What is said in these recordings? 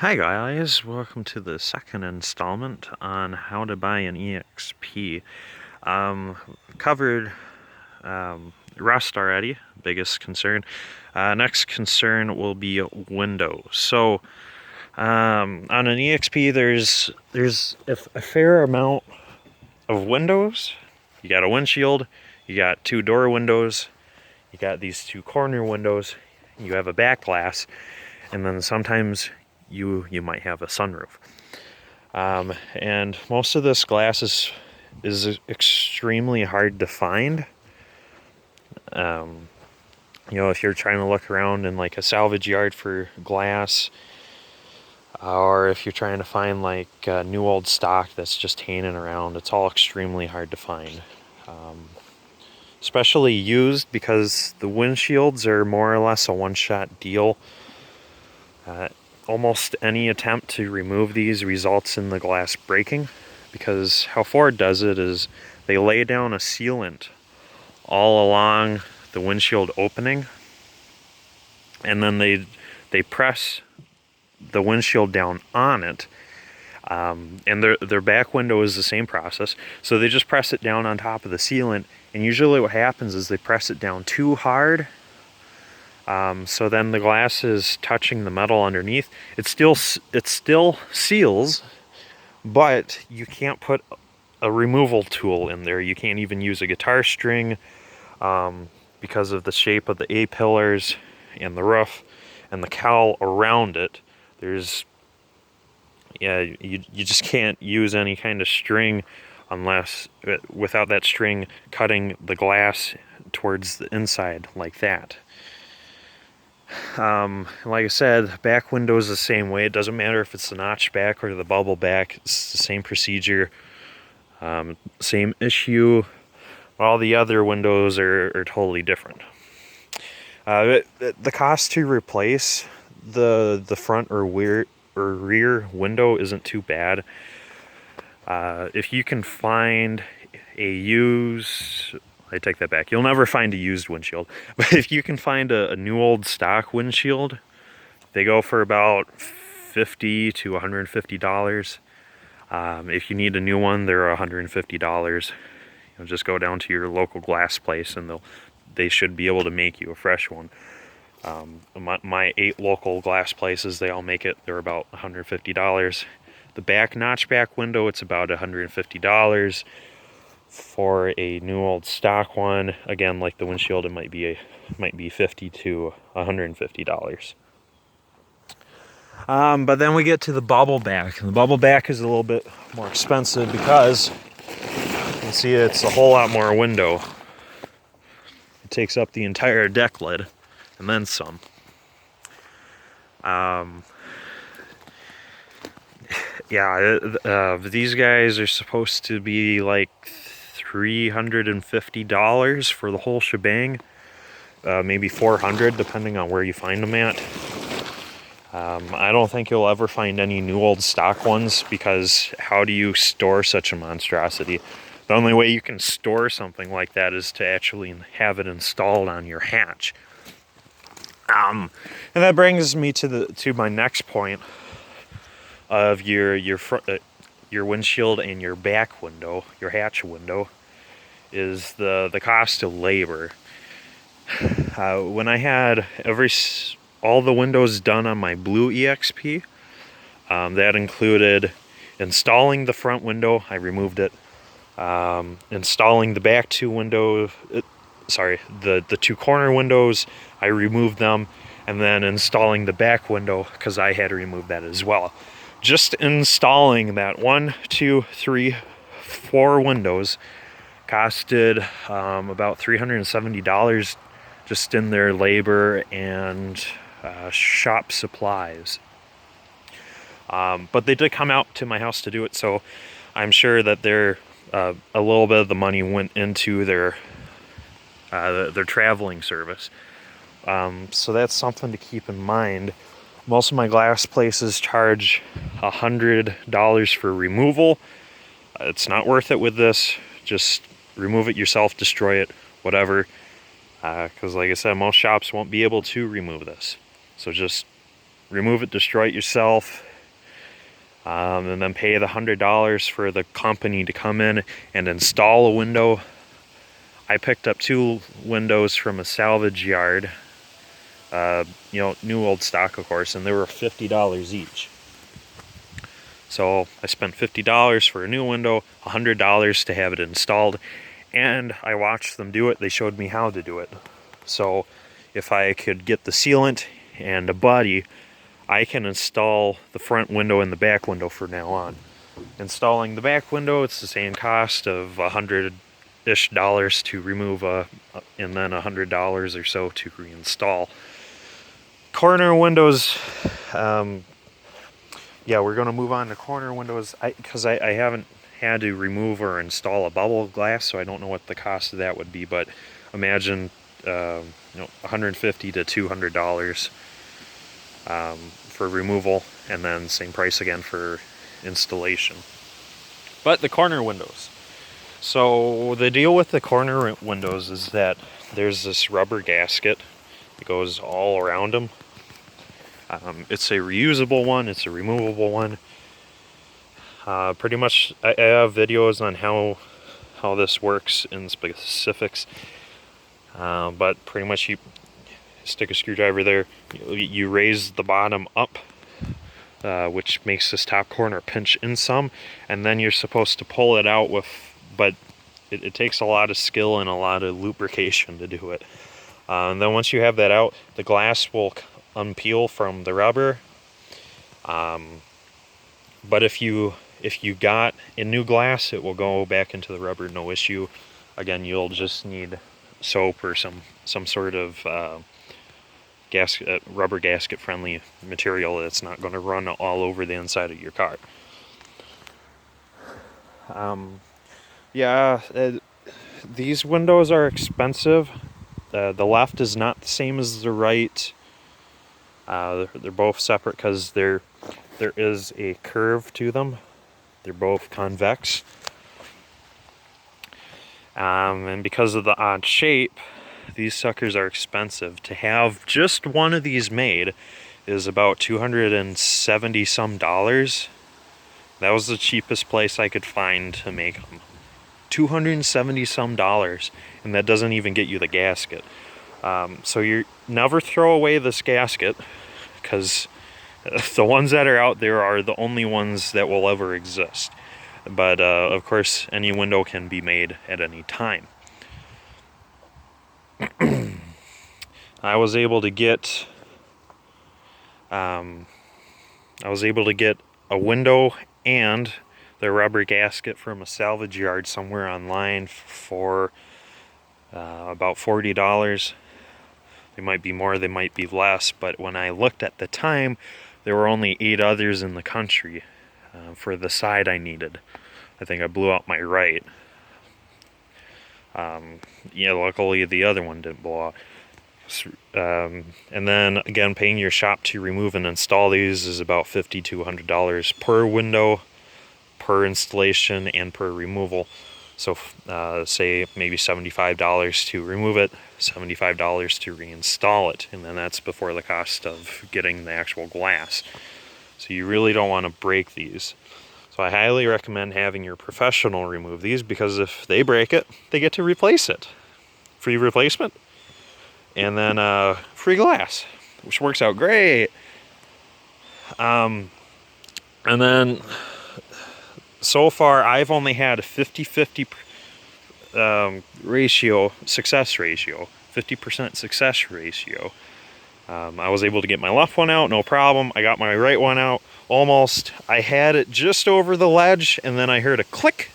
Hi guys, welcome to the second installment on how to buy an EXP. Covered rust already, biggest concern. Next concern will be windows. So on an EXP there's a fair amount of windows. You got a windshield, you got two door windows, you got these two corner windows, you have a back glass, and then sometimes you might have a sunroof. And most of this glass is extremely hard to find. If you're trying to look around in like a salvage yard for glass, or if you're trying to find like new old stock that's just hanging around, it's all extremely hard to find. Especially used, because the windshields are more or less a one-shot deal. Almost any attempt to remove these results in the glass breaking, because how Ford does it is they lay down a sealant all along the windshield opening, and then they press the windshield down on it, and their back window is the same process. So they just press it down on top of the sealant, and usually what happens is they press it down too hard. So then the glass is touching the metal underneath. It still seals, but you can't put a removal tool in there. You can't even use a guitar string because of the shape of the A-pillars and the roof and the cowl around it. You just can't use any kind of string unless without that string cutting the glass towards the inside like that. Like I said, back window is the same way. It doesn't matter if it's the notch back or the bubble back. It's the same procedure, same issue. All the other windows are totally different. The cost to replace the front or rear window isn't too bad. If you can find a used, I take that back. You'll never find a used windshield. But if you can find a new old stock windshield, they go for about $50 to $150. If you need a new one, they're $150. Just go down to your local glass place and they should be able to make you a fresh one. My 8 local glass places, they all make it. They're about $150. The back notchback window, it's about $150. For a new old stock one, again, like the windshield, it might be $50 to $150. But then we get to the bubble back. And the bubble back is a little bit more expensive because you can see it's a whole lot more window. It takes up the entire deck lid and then some. These guys are supposed to be like $350 for the whole shebang, maybe $400 depending on where you find them at. I don't think you'll ever find any new old stock ones, because how do you store such a monstrosity? The only way you can store something like that is to actually have it installed on your hatch. And that brings me to my next point of your windshield and your back window, your hatch window, is the cost of labor. When I had all the windows done on my blue EXP, that included installing the front window. I removed it. Installing the back two windows, the two corner windows, I removed them, and then installing the back window, because I had to remove that as well. Just installing that 1, 2, 3, 4 windows costed about $370 just in their labor and shop supplies. But they did come out to my house to do it, so I'm sure that a little bit of the money went into their traveling service. So that's something to keep in mind. Most of my glass places charge $100 for removal. It's not worth it with this. Just remove it yourself, destroy it, whatever. Because like I said, most shops won't be able to remove this. So just remove it, destroy it yourself. and then pay the $100 for the company to come in and install a window. I picked up 2 windows from a salvage yard, you know, new old stock of course, and they were $50 each. So I spent $50 for a new window, $100 to have it installed, and I watched them do it. They showed me how to do it. So if I could get the sealant and a buddy, I can install the front window and the back window from now on. Installing the back window, it's the same cost of $100-ish to remove and then $100 or so to reinstall. Corner windows, yeah, we're going to move on to corner windows because I haven't had to remove or install a bubble glass, so I don't know what the cost of that would be, but imagine you know, $150 to $200 for removal, and then same price again for installation. But the corner windows. So the deal with the corner windows is that there's this rubber gasket that goes all around them. It's a reusable one, it's a removable one. Pretty much, I have videos on how this works in specifics, but pretty much you stick a screwdriver there, you raise the bottom up, which makes this top corner pinch in some, and then you're supposed to pull it out with, but it takes a lot of skill and a lot of lubrication to do it. And then once you have that out, the glass will unpeel from the rubber. But if you got a new glass, it will go back into the rubber, no issue. Again, you'll just need soap or some sort of rubber gasket friendly material that's not going to run all over the inside of your car. Yeah, these windows are expensive. The left is not the same as the right. They're both separate because there is a curve to them. They're both convex. And because of the odd shape, these suckers are expensive. To have just one of these made is about $270 some. That was the cheapest place I could find to make them. $270 some, and that doesn't even get you the gasket. So you never throw away this gasket, because the ones that are out there are the only ones that will ever exist. But of course, any window can be made at any time. I was able to get a window and the rubber gasket from a salvage yard somewhere online for about $40. They might be more, they might be less, but when I looked at the time, there were only 8 others in the country for the side I needed. I think I blew out my right. Yeah, luckily the other one didn't blow out. And then again, paying your shop to remove and install these is about $50 to $100 per window, per installation, and per removal. So say maybe $75 to remove it, $75 to reinstall it, and then that's before the cost of getting the actual glass. So you really don't want to break these. So I highly recommend having your professional remove these, because if they break it, they get to replace it. Free replacement, and then free glass, which works out great. And then so far I've only had a 50-50 success ratio, 50% success ratio. I was able to get my left one out, no problem. I got my right one out, almost. I had it just over the ledge, and then I heard a click,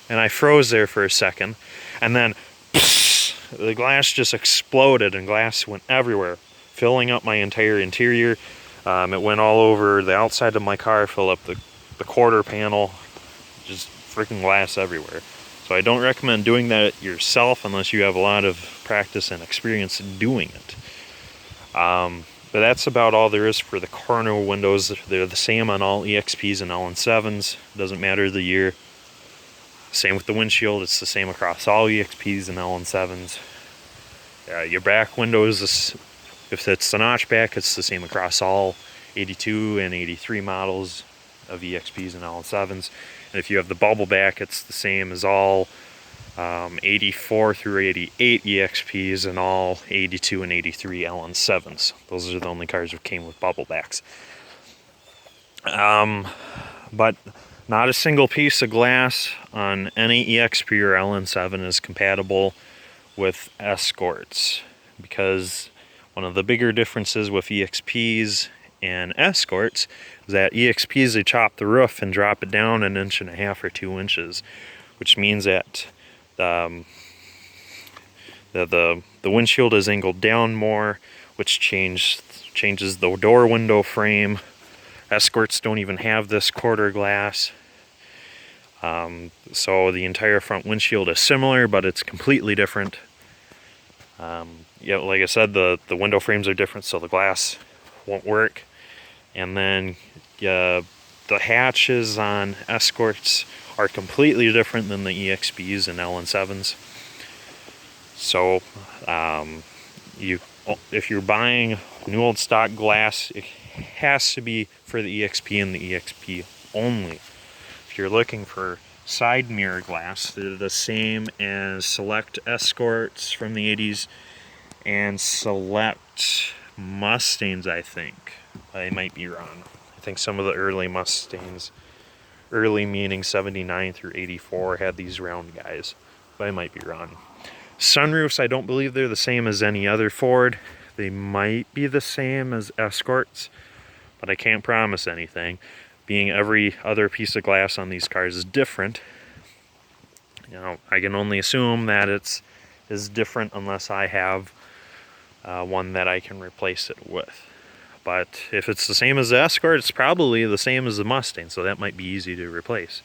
and I froze there for a second, and then the glass just exploded, and glass went everywhere, filling up my entire interior. It went all over the outside of my car, filled up the quarter panel, just freaking glass everywhere. So I don't recommend doing that yourself unless you have a lot of practice and experience doing it. But that's about all there is for the corner windows. They're the same on all EXPs and LN7s. Doesn't matter the year. Same with the windshield. It's the same across all EXPs and LN7s. Your back windows, if it's the notchback, it's the same across all 82 and 83 models. of EXPs and LN7s. And if you have the bubble back, it's the same as all 84 through 88 EXPs and all 82 and 83 LN7s. Those are the only cars that came with bubble backs. But not a single piece of glass on any EXP or LN7 is compatible with Escorts, because one of the bigger differences with EXPs and Escorts is that EXPs, they chop the roof and drop it down 1.5 inches or 2 inches, which means that the windshield is angled down more, which changes the door window frame. Escorts don't even have this quarter glass. So the entire front windshield is similar, but it's completely different. Yeah, like I said, the window frames are different, so the glass won't work. And then the hatches on Escorts are completely different than the EXPs and LN7s. So if you're buying new old stock glass, it has to be for the EXP and the EXP only. If you're looking for side mirror glass, they're the same as select Escorts from the 80s and select Mustangs, I think. I might be wrong. I think some of the early Mustangs, early meaning 79 through 84, had these round guys, but I might be wrong. Sunroofs, I don't believe they're the same as any other Ford. They might be the same as Escorts, but I can't promise anything. Being every other piece of glass on these cars is different, you know, I can only assume that it's different unless I have one that I can replace it with. But if it's the same as the Escort, it's probably the same as the Mustang, so that might be easy to replace.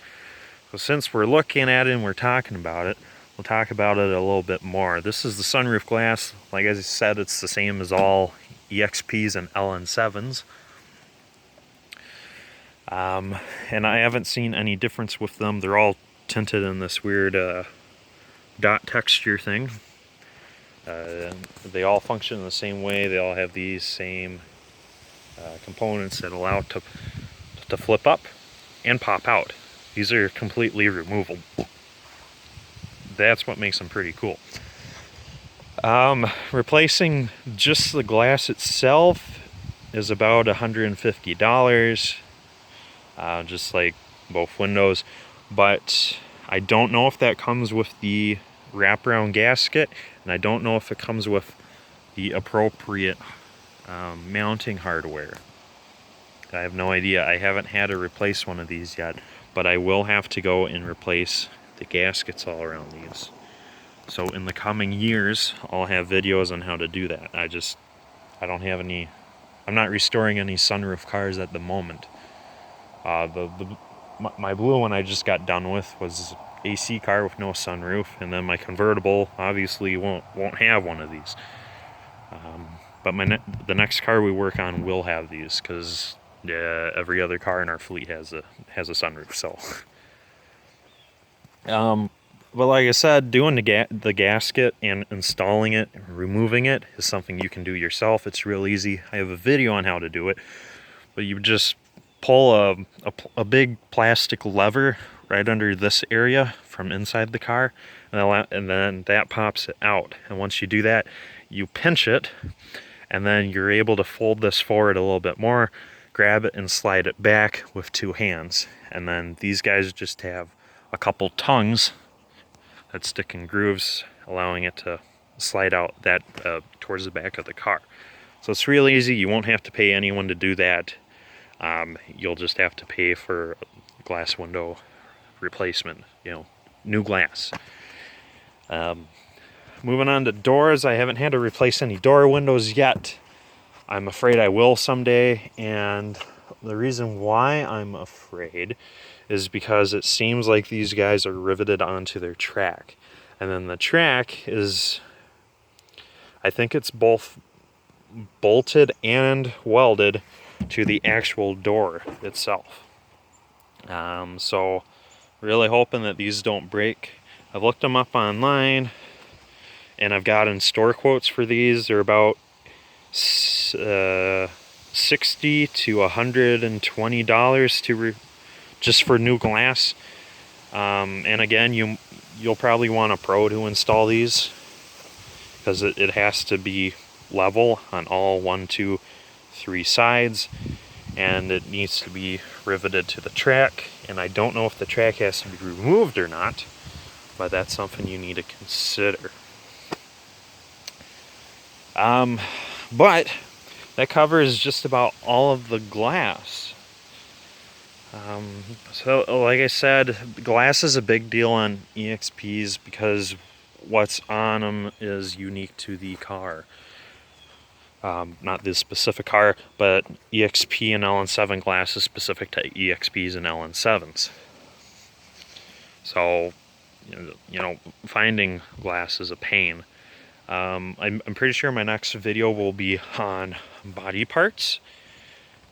So since we're looking at it and we're talking about it, we'll talk about it a little bit more. This is the sunroof glass. Like I said, it's the same as all EXPs and LN7s. And I haven't seen any difference with them. They're all tinted in this weird dot texture thing. They all function the same way. They all have these same components that allow it to flip up and pop out. These are completely removable. That's what makes them pretty cool. Replacing just the glass itself is about $150, just like both windows, but I don't know if that comes with the wraparound gasket, and I don't know if it comes with the appropriate mounting hardware. I have no idea. I haven't had to replace one of these yet, but I will have to go and replace the gaskets all around these. So in the coming years, I'll have videos on how to do that. I don't have any, I'm not restoring any sunroof cars at the moment. My blue one I just got done with was AC car with no sunroof, and then my convertible obviously won't have one of these. But the next car we work on will have these, because every other car in our fleet has a sunroof. So, but like I said, doing the gasket and installing it, removing it is something you can do yourself. It's real easy. I have a video on how to do it, but you just pull a big plastic lever right under this area from inside the car, and then that pops it out. And once you do that, you pinch it, and then you're able to fold this forward a little bit more, grab it and slide it back with two hands. And then these guys just have a couple tongues that stick in grooves, allowing it to slide out that towards the back of the car. So it's real easy. You won't have to pay anyone to do that. You'll just have to pay for glass window replacement, new glass. Moving on to doors, I haven't had to replace any door windows yet. I'm afraid I will someday, and the reason why I'm afraid is because it seems like these guys are riveted onto their track. And then the track is, I think it's both bolted and welded to the actual door itself. So really hoping that these don't break. I've looked them up online, and I've gotten store quotes for these. They're about $60 to $120 to just for new glass. And again, you'll probably want a pro to install these, because it has to be level on all 1, 2, 3 sides, and it needs to be riveted to the track. And I don't know if the track has to be removed or not, but that's something you need to consider. But that covers just about all of the glass. So like I said, glass is a big deal on EXPs because what's on them is unique to the car. Not this specific car, but EXP and LN7 glass is specific to EXPs and LN7s. So, you know, finding glass is a pain. I'm pretty sure my next video will be on body parts,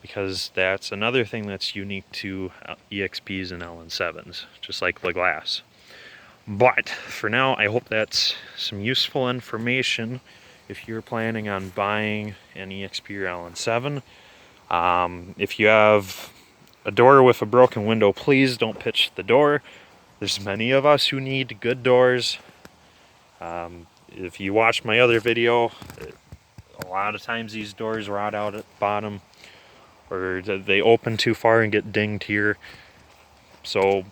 because that's another thing that's unique to EXPs and LN7s, just like the glass. But for now, I hope that's some useful information if you're planning on buying an EXP or LN7. If you have a door with a broken window, please don't pitch the door. There's many of us who need good doors. If you watch my other video, a lot of times these doors rot out at the bottom, or they open too far and get dinged here. So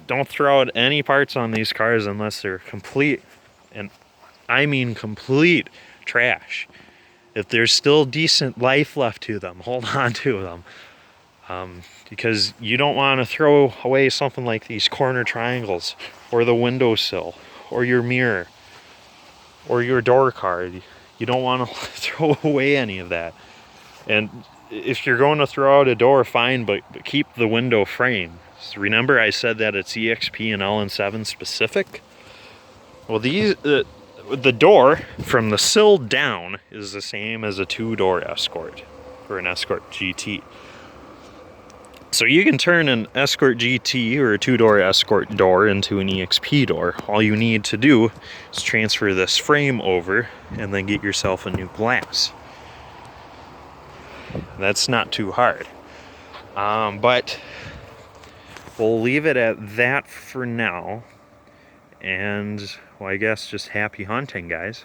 don't throw out any parts on these cars unless they're complete, and I mean complete trash. If there's still decent life left to them, hold on to them. Because you don't want to throw away something like these corner triangles, or the windowsill, or your mirror, or your door card. You don't want to throw away any of that. And if you're going to throw out a door, fine, but keep the window frame. So remember I said that it's EXP and LN7 specific? Well, the door from the sill down is the same as a 2-door Escort, or an Escort GT. So you can turn an Escort GT or a 2-door Escort door into an EXP door. All you need to do is transfer this frame over and then get yourself a new glass. That's not too hard. But we'll leave it at that for now. And, well, I guess just happy hunting, guys.